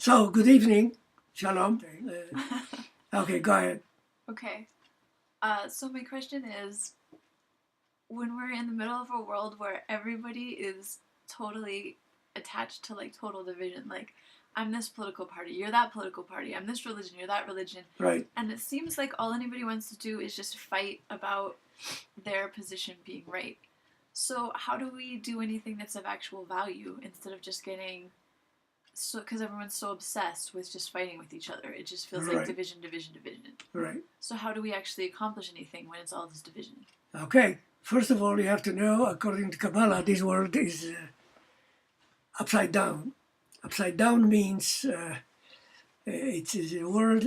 So, good evening. Shalom. Okay, go ahead. Okay. So my question is, when we're in the middle of a world where everybody is totally attached to like total division, like I'm this political party, you're that political party, I'm this religion, you're that religion. Right. And it seems like all anybody wants to do is just fight about their position being right. So how do we do anything that's of actual value instead of just getting so because everyone's so obsessed with just fighting with each other, it just feels like Right. division, division, division. Right. So how do we actually accomplish anything when it's all this division? Okay. First of all, you have to know, according to Kabbalah, this world is upside down. Upside down means it is a world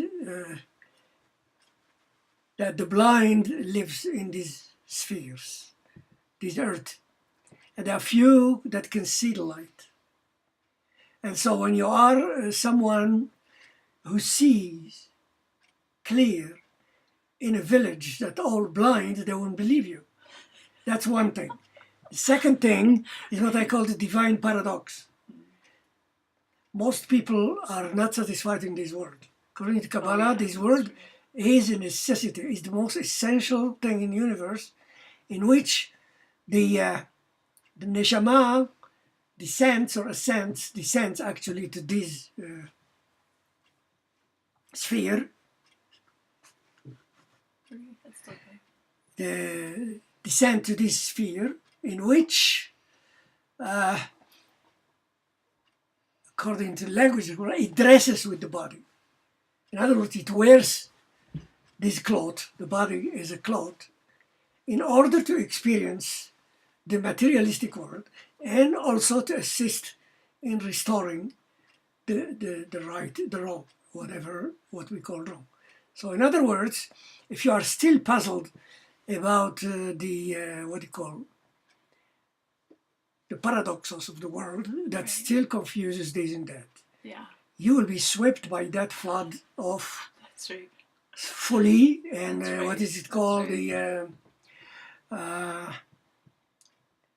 that the blind lives in these spheres, this earth. And there are few that can see the light. And so when you are someone who sees clear in a village that all blind, they won't believe you. That's one thing. The second thing is what I call the divine paradox. Most people are not satisfied in this world. According to Kabbalah, this world is a necessity, is the most essential thing in the universe, in which the neshama descends actually to this sphere, the descent to this sphere, in which, according to language, it dresses with the body. In other words, it wears this cloth, the body is a cloth, in order to experience the materialistic world and also to assist in restoring the right, the wrong, what we call wrong. So in other words, if you are still puzzled about the paradoxes of the world that still confuses this and that, you will be swept by that flood of folly and what is it called,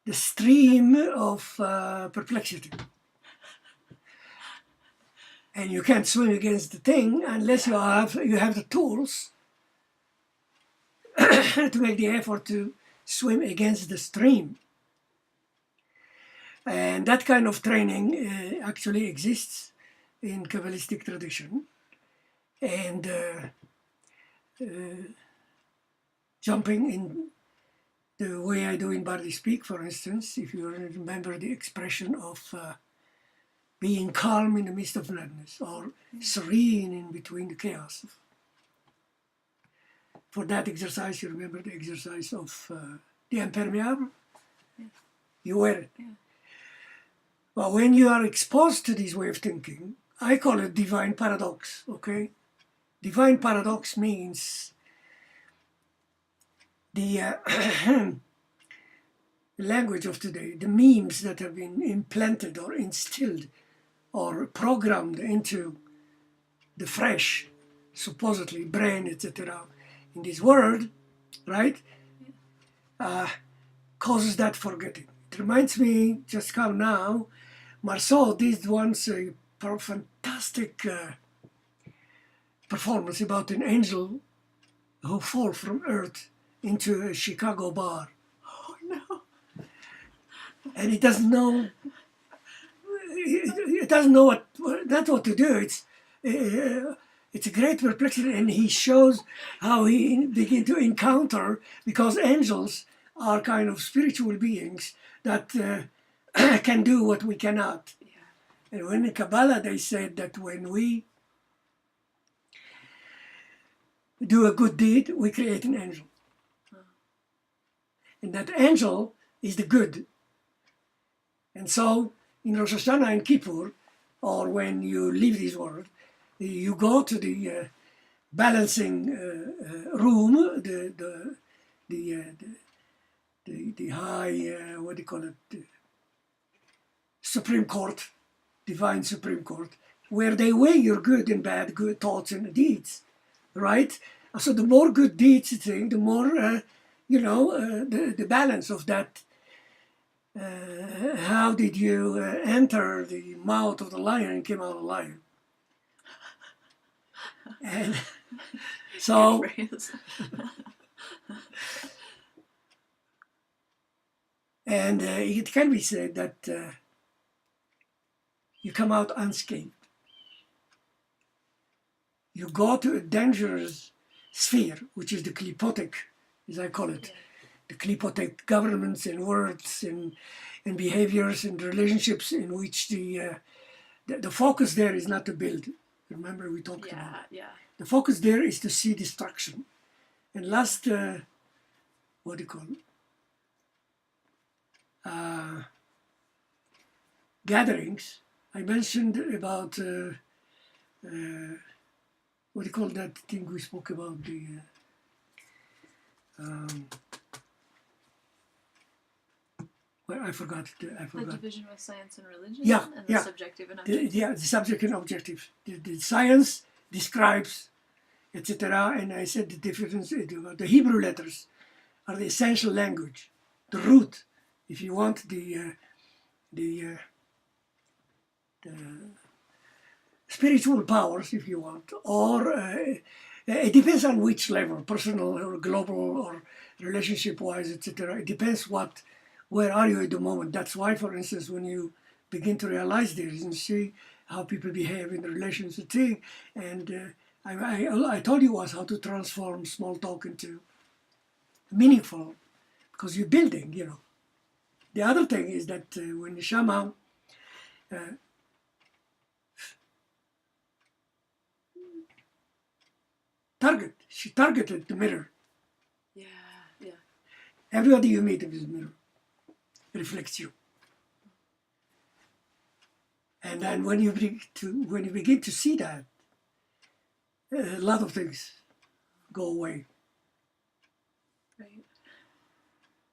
the stream of perplexity. And you can't swim against the thing unless you have the tools to make the effort to swim against the stream. And that kind of training actually exists in Kabbalistic tradition. And jumping in the way I do in Bardi Speak, for instance, if you remember the expression of being calm in the midst of madness, or serene in between the chaos. For that exercise, you remember the exercise of the impermeable? Yeah. You wear it. Yeah. Well, when you are exposed to this way of thinking, I call it divine paradox, okay? Divine paradox means the language of today, the memes that have been implanted or instilled or programmed into the fresh, supposedly, brain, etc., in this world, right, causes that forgetting. It reminds me, just come now, Marceau did once a fantastic performance about an angel who falls from earth into a Chicago bar. Oh no! And he doesn't know. He doesn't know what to do. It's a great perplexity, and he shows how he begin to encounter, because angels are kind of spiritual beings that can do what we cannot. Yeah. And when in Kabbalah they said that when we do a good deed, we create an angel. And that angel is the good. And so in Rosh Hashanah and Kippur, or when you leave this world, you go to the balancing room, the high, what do you call it, the Supreme Court, divine Supreme Court, where they weigh your good and bad, good thoughts and deeds, right? So the more good deeds you think, the more, the balance of that. How did you enter the mouth of the lion and came out a lion? And so, Good phrase. and it can be said that you come out unscathed. You go to a dangerous sphere, which is the klipotic, as I call it. Yeah. The klipotic governments and words and behaviors and relationships in which the focus there is not to build. Remember we talked about it. Yeah. The focus there is to see destruction. And last, what do you call it? Gatherings, I mentioned about what do you call that thing we spoke about, the well, I forgot. The division with science and religion, Yeah, and the yeah. subjective and objective. The subject and objective. The science describes, etc. And I said the difference. The Hebrew letters are the essential language, the root. If you want the spiritual powers, if you want, or it depends on which level, personal or global or relationship-wise, etc. It depends where are you at the moment. That's why, for instance, when you begin to realize this and see how people behave in relations to things, and I told you was how to transform small talk into meaningful, because you're building, you know. The other thing is that when the Shama she targeted the mirror. Yeah. Everybody you meet in this mirror reflects you. And then when you begin to see that, a lot of things go away. Right.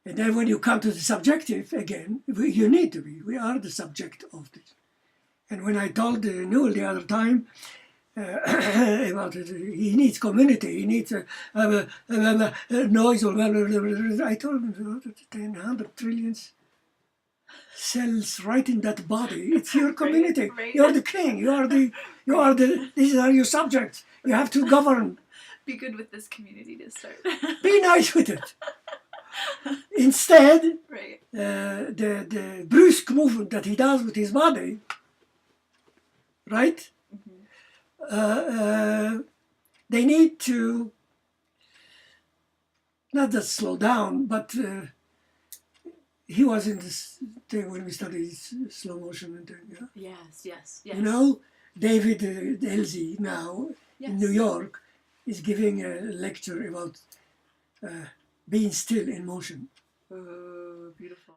And then when you come to the subjective again, you need to be. We are the subject of this. And when I told Newell the other time about it, he needs community, he needs noise, or I told him 100 trillions cells right in that body. It's your community. Right. You're the king. These are your subjects. You have to govern. Be good with this community to start. Be nice with it. Instead, Right. the brusque movement that he does with his body, right? Mm-hmm. They need to not just slow down, but he was in this thing when we studied slow motion and thing. Yeah? Yes. You know, David Elsie now in New York is giving a lecture about being still in motion. Oh, beautiful.